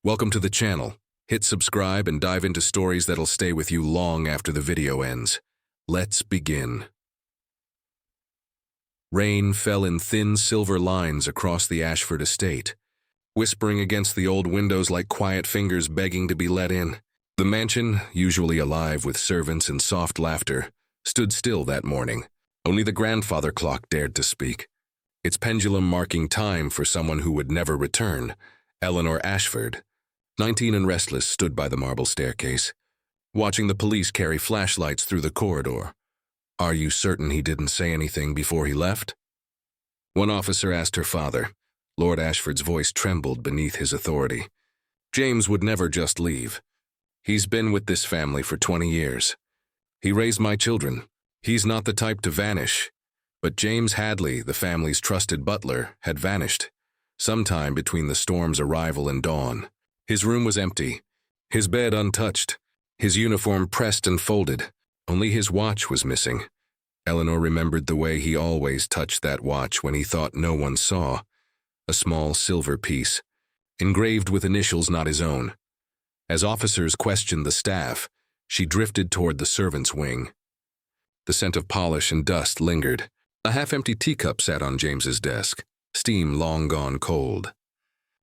Welcome to the channel. Hit subscribe and dive into stories that'll stay with you long after the video ends. Let's begin. Rain fell in thin silver lines across the Ashford estate, whispering against the old windows like quiet fingers begging to be let in. The mansion, usually alive with servants and soft laughter, stood still that morning. Only the grandfather clock dared to speak, its pendulum marking time for someone who would never return. Eleanor Ashford, 19 and restless, stood by the marble staircase, watching the police carry flashlights through the corridor. "Are you certain he didn't say anything before he left?" One officer asked her father. Lord Ashford's voice trembled beneath his authority. "James would never just leave. He's been with this family for 20 years. He raised my children. He's not the type to vanish." But James Hadley, the family's trusted butler, had vanished, sometime between the storm's arrival and dawn. His room was empty, his bed untouched, his uniform pressed and folded. Only his watch was missing. Eleanor remembered the way he always touched that watch when he thought no one saw. A small silver piece, engraved with initials not his own. As officers questioned the staff, she drifted toward the servants' wing. The scent of polish and dust lingered. A half-empty teacup sat on James's desk, steam long gone cold.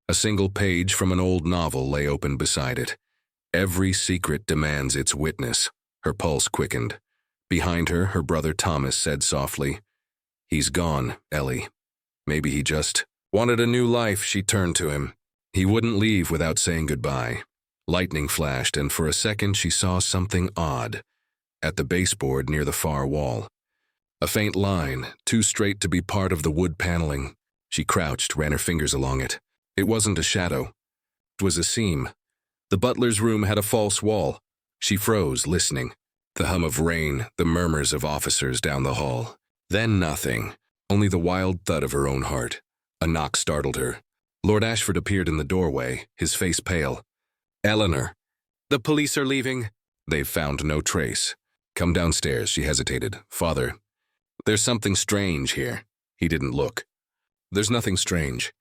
A single page from an old novel lay open beside it. Every secret demands its witness. Her pulse quickened. Behind her, her brother Thomas said softly, "He's gone, Ellie. Maybe he just wanted a new life." She turned to him. He wouldn't leave without saying goodbye. Lightning flashed, and for a second she saw something odd at the baseboard near the far wall. A faint line, too straight to be part of the wood paneling. She crouched, ran her fingers along it. It wasn't a shadow. It was a seam. The butler's room had a false wall. She froze, listening. The hum of rain, the murmurs of officers down the hall. Then nothing, only the wild thud of her own heart. A knock startled her. Lord Ashford appeared in the doorway, his face pale. "Eleanor, the police are leaving." "They've found no trace." "Come downstairs," she hesitated. "Father, there's something strange here." He didn't look. "There's nothing strange.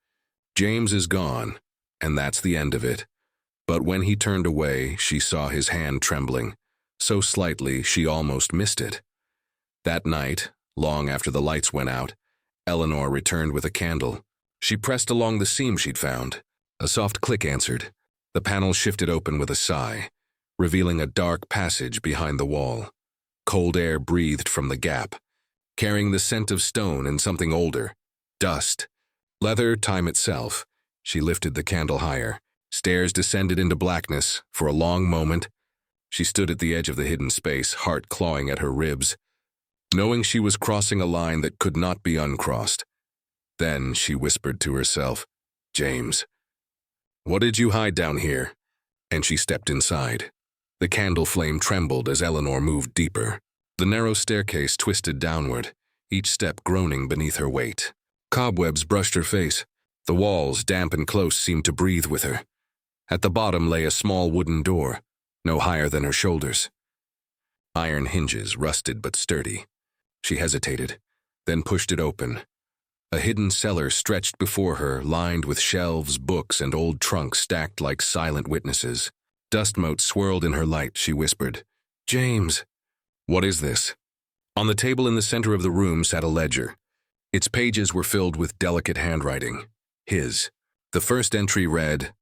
James is gone, and that's the end of it." But when he turned away, she saw his hand trembling, so slightly she almost missed it. That night, long after the lights went out, Eleanor returned with a candle. She pressed along the seam she'd found. A soft click answered. The panel shifted open with a sigh, revealing a dark passage behind the wall. Cold air breathed from the gap, carrying the scent of stone and something older. Dust. Leather, time itself. She lifted the candle higher. Stairs descended into blackness. For a long moment, she stood at the edge of the hidden space, heart clawing at her ribs, knowing she was crossing a line that could not be uncrossed. Then she whispered to herself, "James, what did you hide down here?" And she stepped inside. The candle flame trembled as Eleanor moved deeper. The narrow staircase twisted downward, each step groaning beneath her weight. Cobwebs brushed her face. The walls, damp and close, seemed to breathe with her. At the bottom lay a small wooden door, no higher than her shoulders. Iron hinges, rusted but sturdy. She hesitated, then pushed it open. A hidden cellar stretched before her, lined with shelves, books, and old trunks stacked like silent witnesses. Dust motes swirled in her light. She whispered, "James." "What is this?" On the table in the center of the room sat a ledger. Its pages were filled with delicate handwriting. His. The first entry read,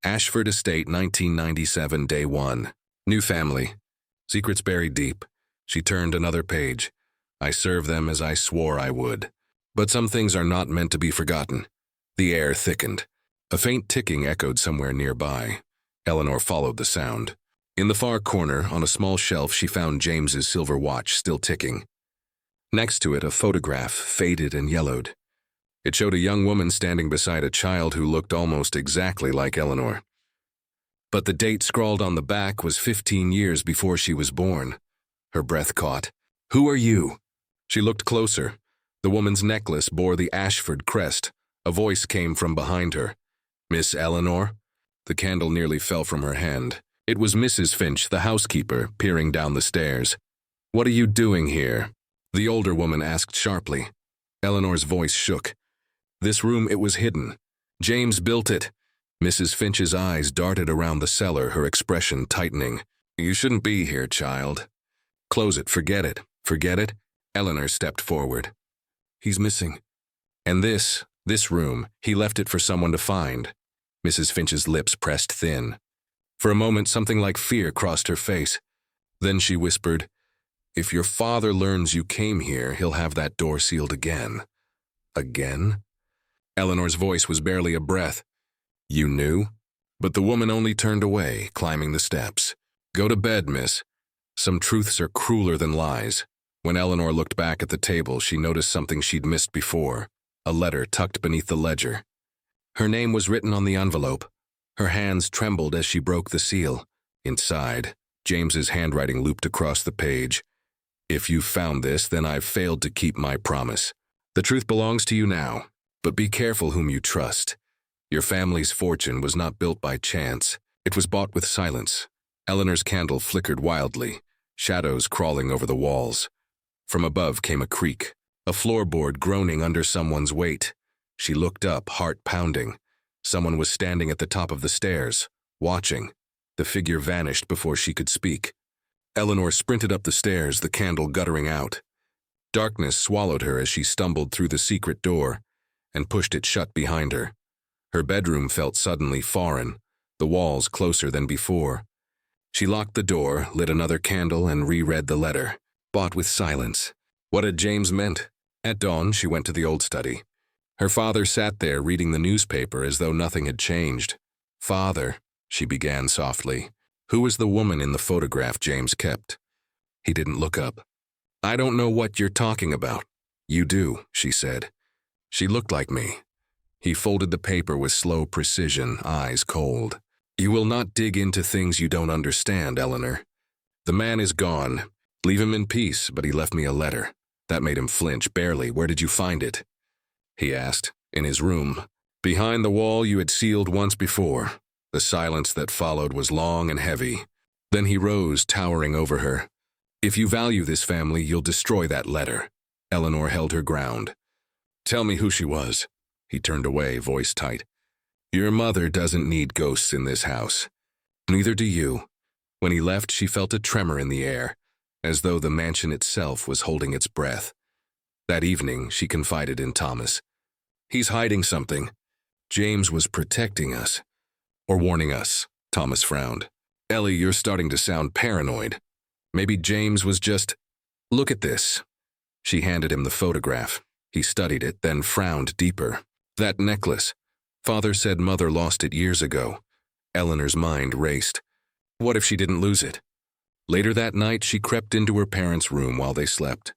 "Ashford Estate, 1997, Day 1. New family. Secrets buried deep." She turned another page. "I serve them as I swore I would. But some things are not meant to be forgotten." The air thickened. A faint ticking echoed somewhere nearby. Eleanor followed the sound. In the far corner, on a small shelf, she found James's silver watch still ticking. Next to it, a photograph, faded and yellowed. It showed a young woman standing beside a child who looked almost exactly like Eleanor. But the date scrawled on the back was 15 years before she was born. Her breath caught. "Who are you?" She looked closer. The woman's necklace bore the Ashford crest. A voice came from behind her. "Miss Eleanor?" The candle nearly fell from her hand. It was Mrs. Finch, the housekeeper, peering down the stairs. "What are you doing here?" the older woman asked sharply. Eleanor's voice shook. "This room, it was hidden. James built it. Mrs. Finch's eyes darted around the cellar, her expression tightening. "You shouldn't be here, child. Close it, forget it. Forget it?" Eleanor stepped forward. "He's missing. And this room, he left it for someone to find." Mrs. Finch's lips pressed thin. For a moment, something like fear crossed her face. Then she whispered, "If your father learns you came here, he'll have that door sealed again." "Again?" Eleanor's voice was barely a breath. "You knew?" But the woman only turned away, climbing the steps. "Go to bed, miss. Some truths are crueler than lies." When Eleanor looked back at the table, she noticed something she'd missed before. A letter tucked beneath the ledger. Her name was written on the envelope. Her hands trembled as she broke the seal. Inside, James's handwriting looped across the page. "If you've found this, then I've failed to keep my promise. The truth belongs to you now, but be careful whom you trust. Your family's fortune was not built by chance. It was bought with silence." Eleanor's candle flickered wildly, shadows crawling over the walls. From above came a creak, a floorboard groaning under someone's weight. She looked up, heart pounding. Someone was standing at the top of the stairs, watching. The figure vanished before she could speak. Eleanor sprinted up the stairs, the candle guttering out. Darkness swallowed her as she stumbled through the secret door and pushed it shut behind her. Her bedroom felt suddenly foreign, the walls closer than before. She locked the door, lit another candle, and reread the letter, bought with silence. What had James meant? At dawn, she went to the old study. Her father sat there reading the newspaper as though nothing had changed. "Father," she began softly, "who was the woman in the photograph James kept?" He didn't look up. "I don't know what you're talking about." "You do," she said. "She looked like me." He folded the paper with slow precision, eyes cold. "You will not dig into things you don't understand, Eleanor. The man is gone. Leave him in peace, but he left me a letter." That made him flinch, barely. "Where did you find it?" he asked. "In his room. Behind the wall you had sealed once before." The silence that followed was long and heavy. Then he rose, towering over her. "If you value this family, you'll destroy that letter." Eleanor held her ground. "Tell me who she was." He turned away, voice tight. "Your mother doesn't need ghosts in this house. Neither do you." When he left, she felt a tremor in the air, as though the mansion itself was holding its breath. That evening, she confided in Thomas. "He's hiding something. James was protecting us. Or warning us." Thomas frowned. "Ellie, you're starting to sound paranoid. Maybe James was just... Look at this." She handed him the photograph. He studied it, then frowned deeper. "That necklace. Father said Mother lost it years ago." Eleanor's mind raced. What if she didn't lose it? Later that night, she crept into her parents' room while they slept.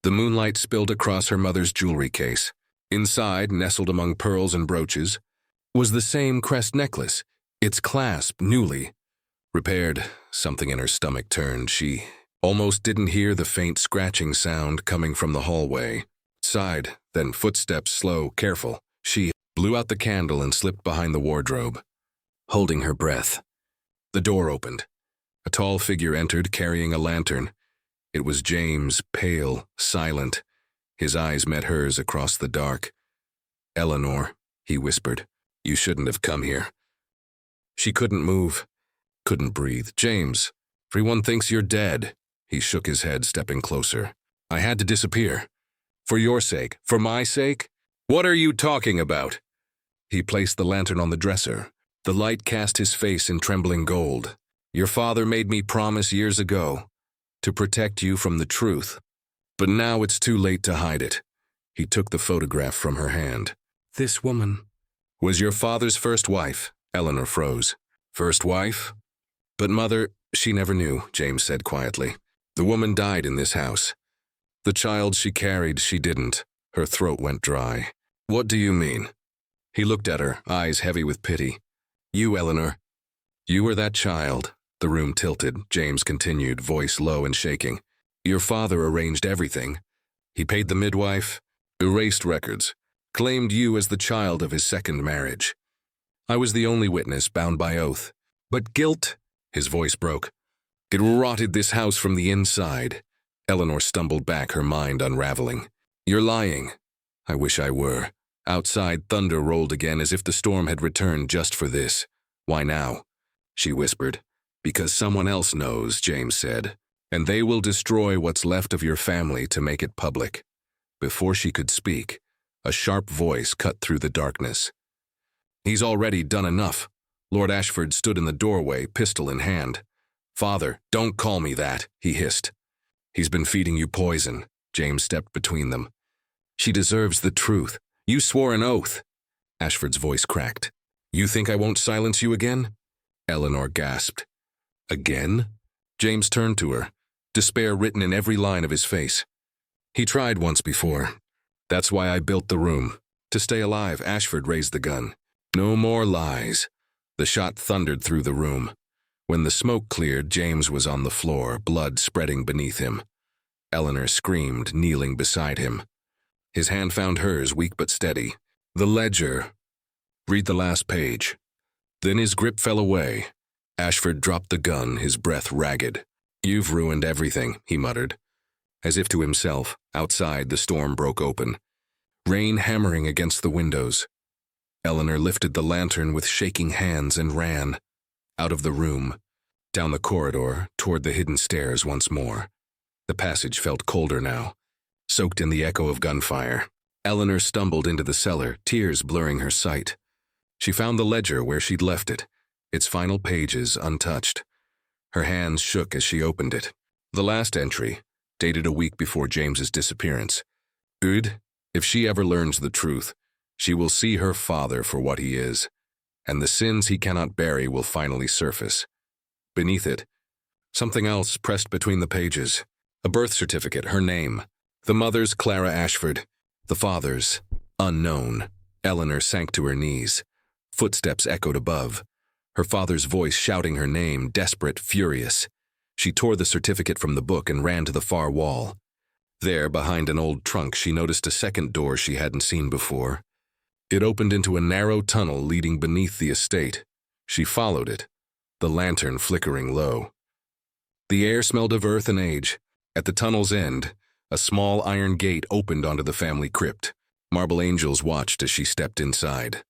The moonlight spilled across her mother's jewelry case. Inside, nestled among pearls and brooches, was the same crest necklace, its clasp newly repaired. Something in her stomach turned. She almost didn't hear the faint scratching sound coming from the hallway. Sighed, then footsteps slow, careful. She blew out the candle and slipped behind the wardrobe, holding her breath. The door opened. A tall figure entered, carrying a lantern. It was James, pale, silent. His eyes met hers across the dark. "Eleanor," he whispered, "you shouldn't have come here." She couldn't move, couldn't breathe. "James, everyone thinks you're dead." He shook his head, stepping closer. "I had to disappear. For your sake, for my sake? What are you talking about?" He placed the lantern on the dresser. The light cast his face in trembling gold. "Your father made me promise years ago to protect you from the truth. But now it's too late to hide it." He took the photograph from her hand. "This woman was your father's first wife." Eleanor froze. "First wife? But Mother, she never knew," James said quietly. "The woman died in this house. The child she carried, she didn't." Her throat went dry. "What do you mean?" He looked at her, eyes heavy with pity. "You, Eleanor. You were that child." The room tilted. James continued, voice low and shaking. "Your father arranged everything. He paid the midwife, erased records, claimed you as the child of his second marriage. I was the only witness, bound by oath. But guilt," his voice broke, "it rotted this house from the inside." Eleanor stumbled back, her mind unraveling. "You're lying." "I wish I were." Outside, thunder rolled again as if the storm had returned just for this. "Why now?" she whispered. "Because someone else knows," James said. "And they will destroy what's left of your family to make it public." Before she could speak, a sharp voice cut through the darkness. "He's already done enough." Lord Ashford stood in the doorway, pistol in hand. "Father, don't call me that," he hissed. "He's been feeding you poison." James stepped between them. "She deserves the truth. You swore an oath." Ashford's voice cracked. "You think I won't silence you again?" Eleanor gasped. "Again?" James turned to her, despair written in every line of his face. "He tried once before. That's why I built the room. To stay alive." Ashford raised the gun. "No more lies." The shot thundered through the room. When the smoke cleared, James was on the floor, blood spreading beneath him. Eleanor screamed, kneeling beside him. His hand found hers, weak but steady. "The ledger. Read the last page." Then his grip fell away. Ashford dropped the gun, his breath ragged. "You've ruined everything," he muttered. As if to himself, outside the storm broke open. Rain hammering against the windows. Eleanor lifted the lantern with shaking hands and ran. Out of the room, down the corridor, toward the hidden stairs once more. The passage felt colder now, soaked in the echo of gunfire. Eleanor stumbled into the cellar, tears blurring her sight. She found the ledger where she'd left it, its final pages untouched. Her hands shook as she opened it. The last entry, dated a week before James's disappearance. "Good. If she ever learns the truth, she will see her father for what he is, and the sins he cannot bury will finally surface." Beneath it, something else pressed between the pages. A birth certificate, her name. The mother's Clara Ashford, the father's unknown. Eleanor sank to her knees. Footsteps echoed above. Her father's voice shouting her name, desperate, furious. She tore the certificate from the book and ran to the far wall. There, behind an old trunk, she noticed a second door she hadn't seen before. It opened into a narrow tunnel leading beneath the estate. She followed it, the lantern flickering low. The air smelled of earth and age. At the tunnel's end, a small iron gate opened onto the family crypt. Marble angels watched as she stepped inside.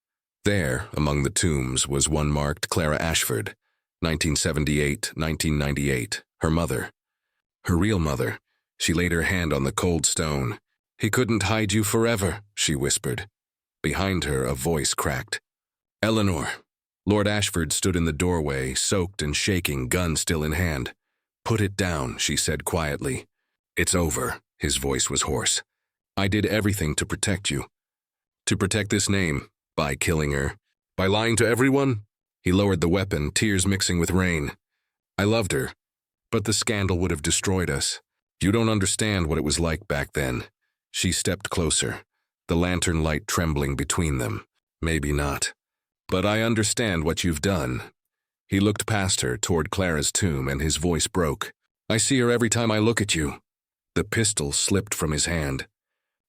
There, among the tombs, was one marked Clara Ashford, 1978-1998, her mother. Her real mother. She laid her hand on the cold stone. "He couldn't hide you forever," she whispered. Behind her, a voice cracked. "Eleanor." Lord Ashford stood in the doorway, soaked and shaking, gun still in hand. "Put it down," she said quietly. "It's over." His voice was hoarse. "I did everything to protect you. To protect this name. By killing her. By lying to everyone." He lowered the weapon, tears mixing with rain. "I loved her, but the scandal would have destroyed us. You don't understand what it was like back then." She stepped closer, the lantern light trembling between them. "Maybe not. But I understand what you've done." He looked past her toward Clara's tomb, and his voice broke. "I see her every time I look at you." The pistol slipped from his hand.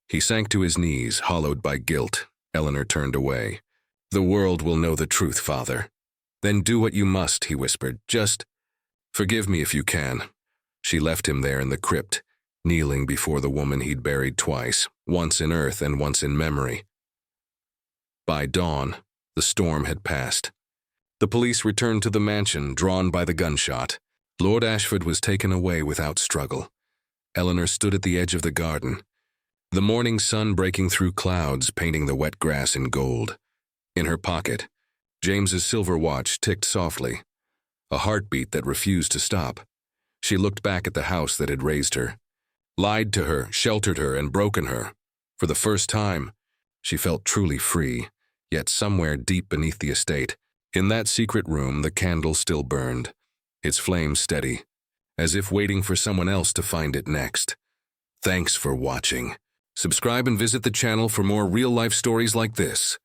He sank to his knees, hollowed by guilt. Eleanor turned away. "The world will know the truth, Father." "Then do what you must," he whispered. "Just forgive me if you can." She left him there in the crypt, kneeling before the woman he'd buried twice, once in earth and once in memory. By dawn, the storm had passed. The police returned to the mansion, drawn by the gunshot. Lord Ashford was taken away without struggle. Eleanor stood at the edge of the garden, the morning sun breaking through clouds, painting the wet grass in gold. In her pocket, James's silver watch ticked softly, a heartbeat that refused to stop. She looked back at the house that had raised her, lied to her, sheltered her, and broken her. For the first time, she felt truly free, yet somewhere deep beneath the estate, in that secret room, the candle still burned, its flame steady, as if waiting for someone else to find it next. Thanks for watching. Subscribe and visit the channel for more real-life stories like this.